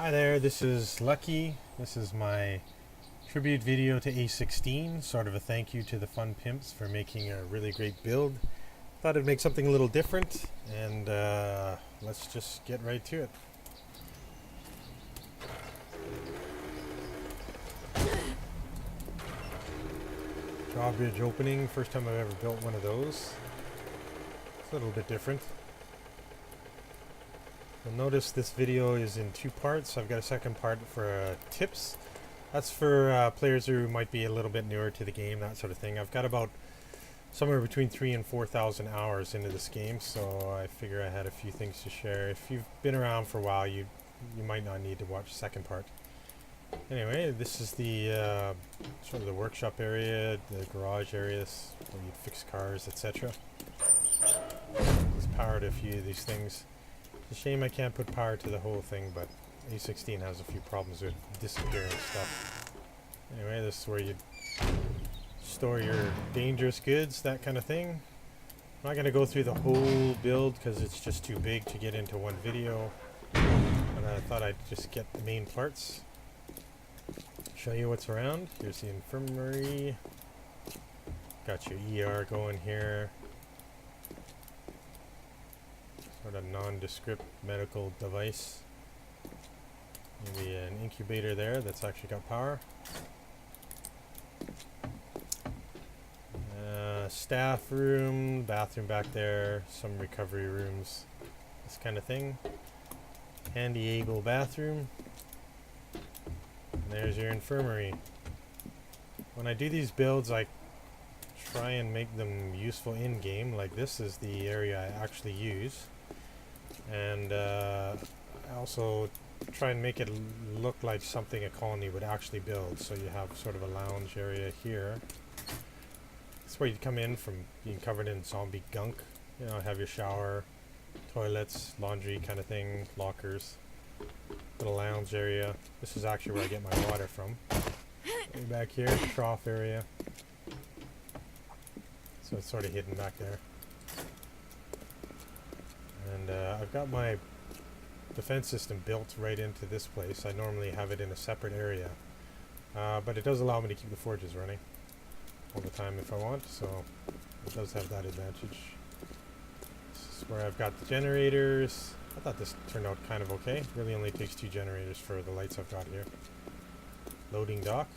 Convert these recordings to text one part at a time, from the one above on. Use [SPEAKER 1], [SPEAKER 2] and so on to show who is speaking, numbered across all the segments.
[SPEAKER 1] Hi there, this is Lucky. This is my tribute video to A16, sort of a thank you to the Fun Pimps for making a really great build. Thought I'd make something a little different, and let's just get right to it. Drawbridge opening, first time I've ever built one of those. It's a little bit different. You'll notice this video is in two parts. I've got a second part for tips. That's for players who might be a little bit newer to the game, that sort of thing. I've got about somewhere between 3,000 and 4,000 hours into this game, so I figure I had a few things to share. If you've been around for a while, you might not need to watch the second part. Anyway, this is the sort of the workshop area, the garage areas where you fix cars, etc. Just powered a few of these things. It's a shame I can't put power to the whole thing, but A16 has a few problems with disappearing stuff. Anyway, this is where you store your dangerous goods, that kind of thing. I'm not going to go through the whole build because it's just too big to get into one video, but I thought I'd just get the main parts, show you what's around. Here's the infirmary. Got your ER going here. Sort of nondescript medical device. Maybe an incubator there that's actually got power. Staff room, bathroom back there, some recovery rooms, this kind of thing. Handy able bathroom. And there's your infirmary. When I do these builds, I try and make them useful in-game. Like this is the area I actually use. And I also try and make it look like something a colony would actually build. So you have sort of a lounge area here. It's where you come in from being covered in zombie gunk. You know, have your shower, toilets, laundry kind of thing, lockers, little lounge area. This is actually where I get my water from. Way back here, trough area. So it's sort of hidden back there. And I've got my defense system built right into this place. I normally have it in a separate area, but it does allow me to keep the forges running all the time if I want, so it does have that advantage. This is where I've got the generators. I thought this turned out kind of okay. It really only takes 2 generators for the lights I've got here. Loading dock.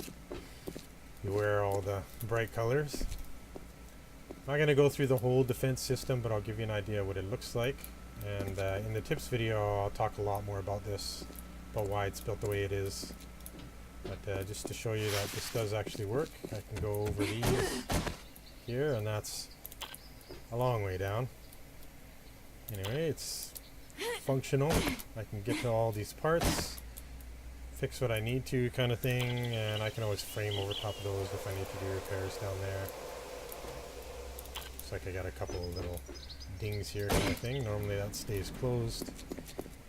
[SPEAKER 1] Beware all the bright colors. I'm not going to go through the whole defense system, but I'll give you an idea what it looks like. And in the tips video, I'll talk a lot more about this, about why it's built the way it is. But just to show you that this does actually work, I can go over these here, and that's a long way down. Anyway, it's functional. I can get to all these parts, fix what I need to kind of thing, and I can always frame over top of those if I need to do repairs down there. Looks like I got a couple of little dings here kind of thing. Normally that stays closed.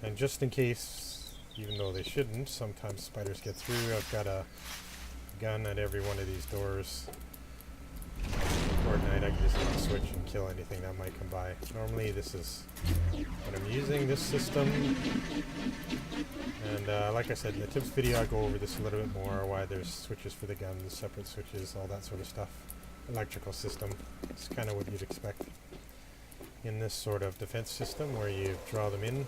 [SPEAKER 1] And just in case, even though they shouldn't, sometimes spiders get through, I've got a gun at every one of these doors. Fortnite, I can just hit the switch and kill anything that might come by. Normally this is what I'm using, this system. And like I said, in the tips video I go over this a little bit more, why there's switches for the guns, separate switches, all that sort of stuff. Electrical system. It's kind of what you'd expect in this sort of defense system where you draw them in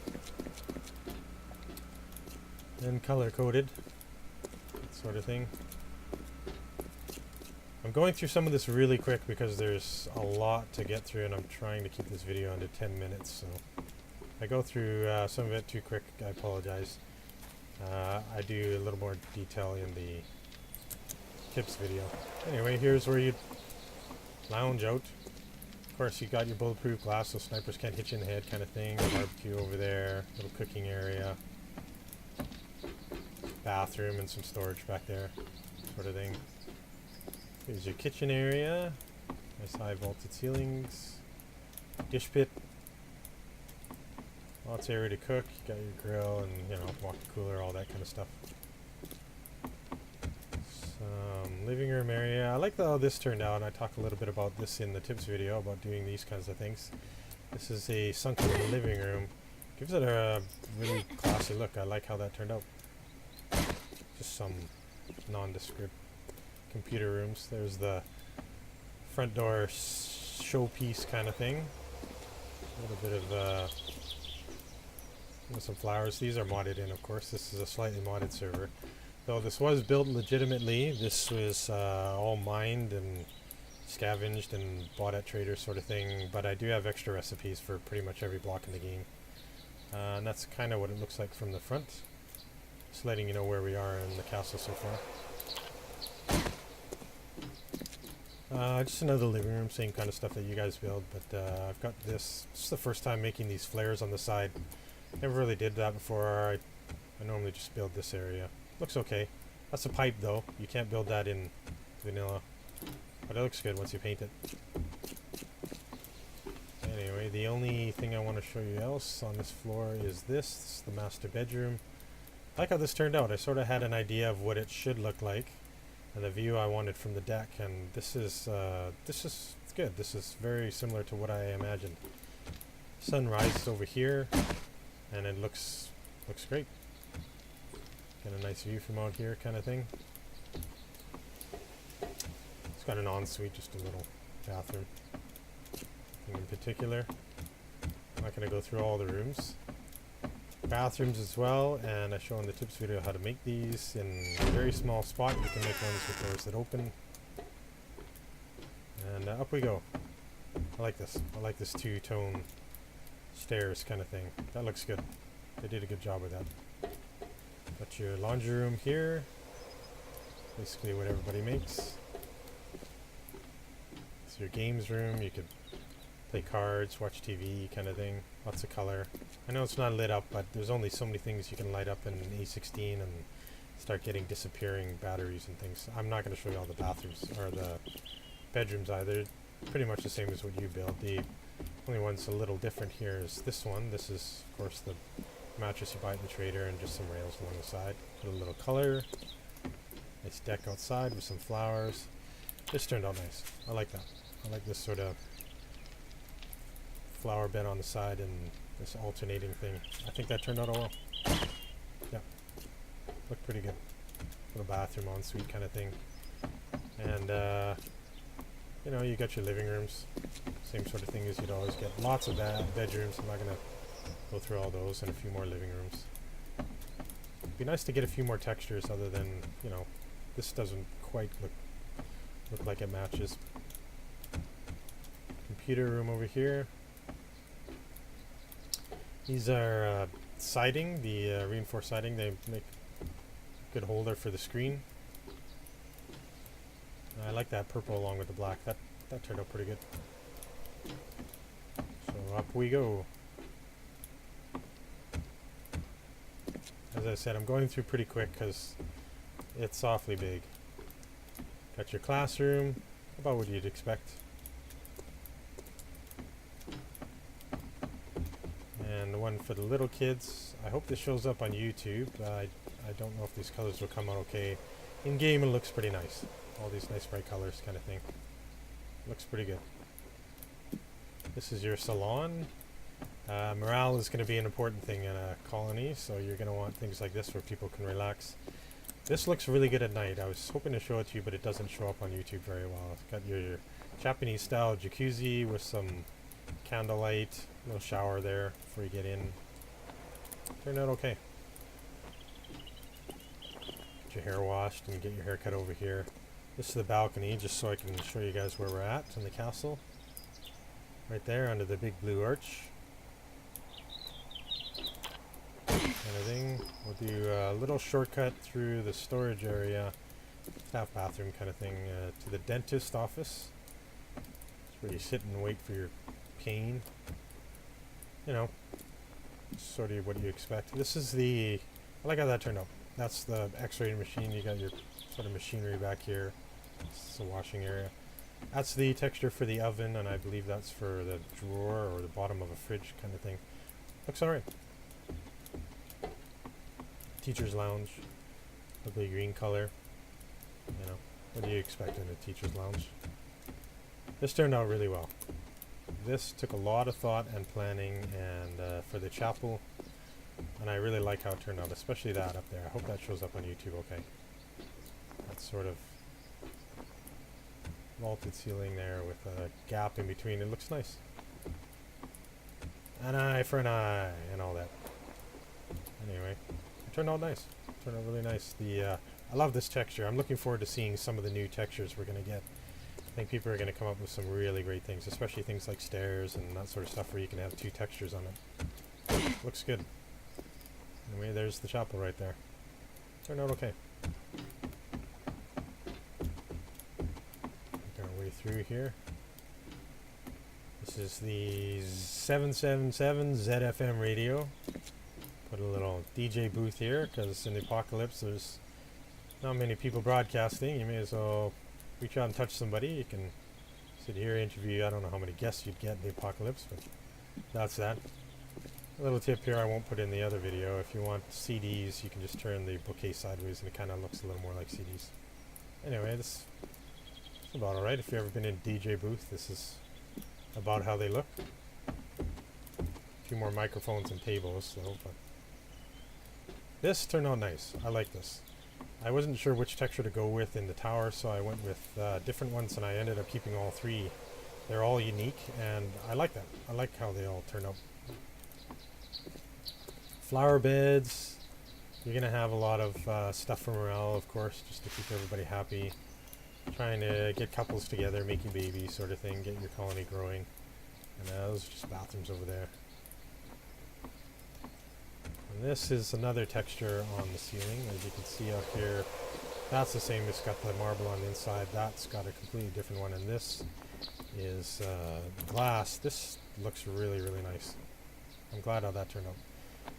[SPEAKER 1] and color coded, that sort of thing. I'm going through some of this really quick because there's a lot to get through and I'm trying to keep this video under 10 minutes, so if I go through some of it too quick, I apologize. I do a little more detail in the tips video. Anyway, here's where you lounge out. Of course, you got your bulletproof glass so snipers can't hit you in the head kind of thing. Barbecue over there, little cooking area, bathroom and some storage back there, sort of thing. Here's your kitchen area, nice high vaulted ceilings, dish pit, lots of area to cook. You got your grill and, you know, water cooler, all that kind of stuff. Living room area. I like how this turned out. I talk a little bit about this in the tips video about doing these kinds of things. This is a sunken living room. Gives it a really classy look. I like how that turned out. Just some nondescript computer rooms. There's the front door showpiece kind of thing. A little bit of some flowers. These are modded in, of course. This is a slightly modded server. Though this was built legitimately. This was all mined and scavenged and bought at traders sort of thing. But I do have extra recipes for pretty much every block in the game. And that's kind of what it looks like from the front. Just letting you know where we are in the castle so far. Just another living room, same kind of stuff that you guys build, but I've got this. This is the first time making these flares on the side. Never really did that before. I normally just build this area. Looks okay. That's a pipe though. You can't build that in vanilla. But it looks good once you paint it. Anyway, the only thing I want to show you else on this floor is this. This is the master bedroom. I like how this turned out. I sort of had an idea of what it should look like and the view I wanted from the deck, and this is good. This is very similar to what I imagined. Sun rises over here and it looks great. Get a nice view from out here kind of thing. It's got an ensuite, just a little bathroom in particular. I'm not going to go through all the rooms. Bathrooms as well, and I show in the tips video how to make these in a very small spot. You can make ones with doors that open. And up we go. I like this. I like this two-tone stairs kind of thing. That looks good. They did a good job with that. Got your laundry room here. Basically what everybody makes. It's your games room. You could play cards, watch TV kind of thing. Lots of color. I know it's not lit up, but there's only so many things you can light up in A16 and start getting disappearing batteries and things. I'm not going to show you all the bathrooms or the bedrooms either. Pretty much the same as what you build. The only one's a little different here is this one. This is, of course, the mattress you buy at the trader and just some rails along the side. Put a little color. Nice deck outside with some flowers. This turned out nice. I like that. I like this sort of flower bed on the side and this alternating thing. I think that turned out all well. Yeah. Looked pretty good. Little bathroom ensuite kind of thing. And you know, you got your living rooms. Same sort of thing as you'd always get. Lots of bedrooms. I'm not going to go through all those, and a few more living rooms. It'd be nice to get a few more textures other than, you know, this doesn't quite look like it matches. Computer room over here. These are siding, the reinforced siding. They make a good holder for the screen. I like that purple along with the black. That turned out pretty good. So up we go. As I said, I'm going through pretty quick because it's awfully big. Got your classroom, about what you'd expect. And the one for the little kids. I hope this shows up on YouTube. I don't know if these colors will come out okay. In game it looks pretty nice. All these nice bright colors kind of thing. Looks pretty good. This is your salon. Morale is going to be an important thing in a colony, so you're going to want things like this where people can relax. This looks really good at night. I was hoping to show it to you, but it doesn't show up on YouTube very well. It's got your Japanese style jacuzzi with some candlelight, little shower there before you get in. Turned out okay. Get your hair washed and get your hair cut over here. This is the balcony, just so I can show you guys where we're at in the castle. Right there under the big blue arch. Kind of thing. We'll do a little shortcut through the storage area, staff bathroom kind of thing, to the dentist office. It's where you sit and wait for your cane. You know, sort of what you expect. This is the, I like how that turned out. That's the X-ray machine. You got your sort of machinery back here. This is the washing area. That's the texture for the oven, and I believe that's for the drawer or the bottom of a fridge kind of thing. Looks alright. Teacher's lounge. Lovely green color. You know, what do you expect in a teacher's lounge? This turned out really well. This took a lot of thought and planning, and for the chapel, and I really like how it turned out, especially that up there. I hope that shows up on YouTube okay. That sort of vaulted ceiling there with a gap in between. It looks nice. An eye for an eye and all that. Anyway, it turned out nice. It turned out really nice. I love this texture. I'm looking forward to seeing some of the new textures we're going to get. I think people are going to come up with some really great things, especially things like stairs and that sort of stuff where you can have 2 textures on it. Looks good. Anyway, there's the chapel right there. Turned out okay. Make our way through here. This is the 777 ZFM radio. Put a little DJ booth here because in the apocalypse there's not many people broadcasting. You may as well reach out and touch somebody. You can sit here, interview. I don't know how many guests you'd get in the apocalypse, but that's that. A little tip here I won't put in the other video. If you want CDs, you can just turn the bookcase sideways and it kind of looks a little more like CDs. Anyway, this is about alright. If you've ever been in a DJ booth, this is about how they look. A few more microphones and tables though, but this turned out nice. I like this. I wasn't sure which texture to go with in the tower, so I went with different ones, and I ended up keeping all 3. They're all unique, and I like that. I like how they all turn out. Flower beds. You're going to have a lot of stuff for morale, of course, just to keep everybody happy. Trying to get couples together, making babies sort of thing, get your colony growing. And those are just bathrooms over there. And this is another texture on the ceiling, as you can see up here. That's the same, it's got the marble on the inside. That's got a completely different one, and this is glass. This looks really, really nice. I'm glad how that turned out.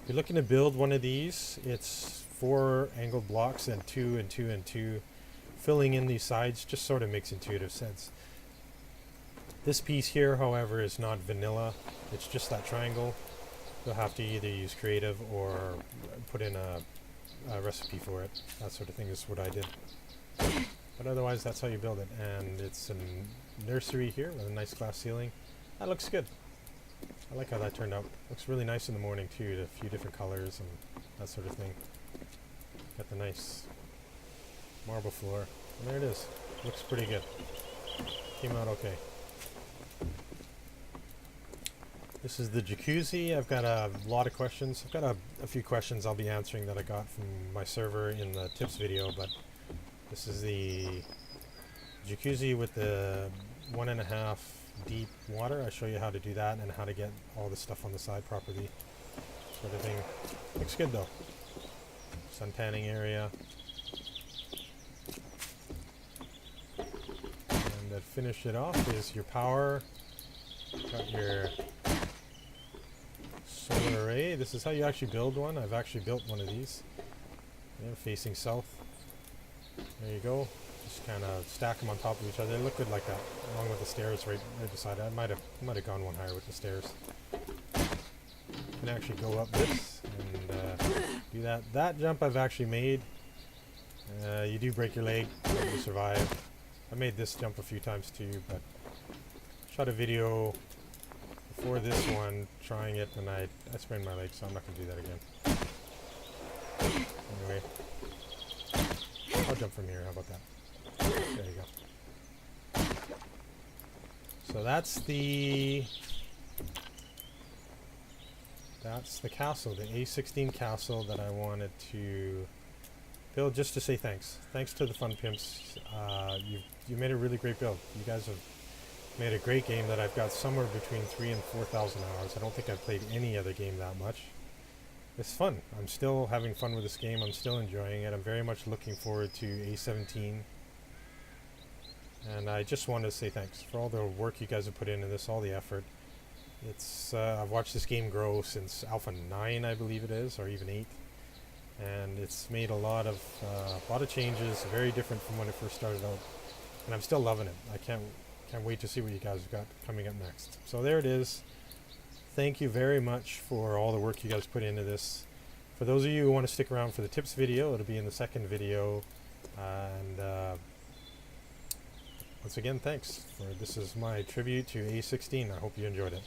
[SPEAKER 1] If you're looking to build one of these, it's 4 angled blocks and 2 and 2 and 2. Filling in these sides just sort of makes intuitive sense. This piece here, however, is not vanilla. It's just that triangle. You'll have to either use creative or put in a recipe for it. That sort of thing is what I did. But otherwise, that's how you build it. And it's a nursery here with a nice glass ceiling. That looks good. I like how that turned out. Looks really nice in the morning too, a few different colors and that sort of thing. Got the nice marble floor. And there it is. Looks pretty good. Came out okay. This is the jacuzzi. I've got a lot of questions. I've got a few questions I'll be answering that I got from my server in the tips video, but this is the jacuzzi with the 1.5 deep water. I show you how to do that and how to get all the stuff on the side properly. Sort of thing. Looks good though. Sun tanning area. And to finish it off is your power. Got your solar array. This is how you actually build one. I've actually built one of these. Yeah, facing south. There you go. Just kind of stack them on top of each other. They look good like that, along with the stairs right beside it. I might have gone one higher with the stairs. You can actually go up this and do that. That jump I've actually made. You do break your leg, but you survive. I made this jump a few times too, but shot a video before this one trying it, and I sprained my leg, so I'm not going to do that again. Anyway, I'll jump from here. How about that? There you go. So that's the castle, the A16 castle that I wanted to build just to say thanks. Thanks to the Fun Pimps. You made a really great build. You guys have made a great game that I've got somewhere between 3,000 and 4,000 hours. I don't think I've played any other game that much. It's fun. I'm still having fun with this game. I'm still enjoying it. I'm very much looking forward to A17. And I just wanted to say thanks for all the work you guys have put into this, all the effort. It's I've watched this game grow since Alpha 9, I believe it is, or even 8. And it's made a lot of changes, very different from when it first started out. And I'm still loving it. I can't wait to see what you guys have got coming up next. So there it is. Thank you very much for all the work you guys put into this. For those of you who want to stick around for the tips video, it'll be in the second video. And once again, thanks. This is my tribute to A16. I hope you enjoyed it.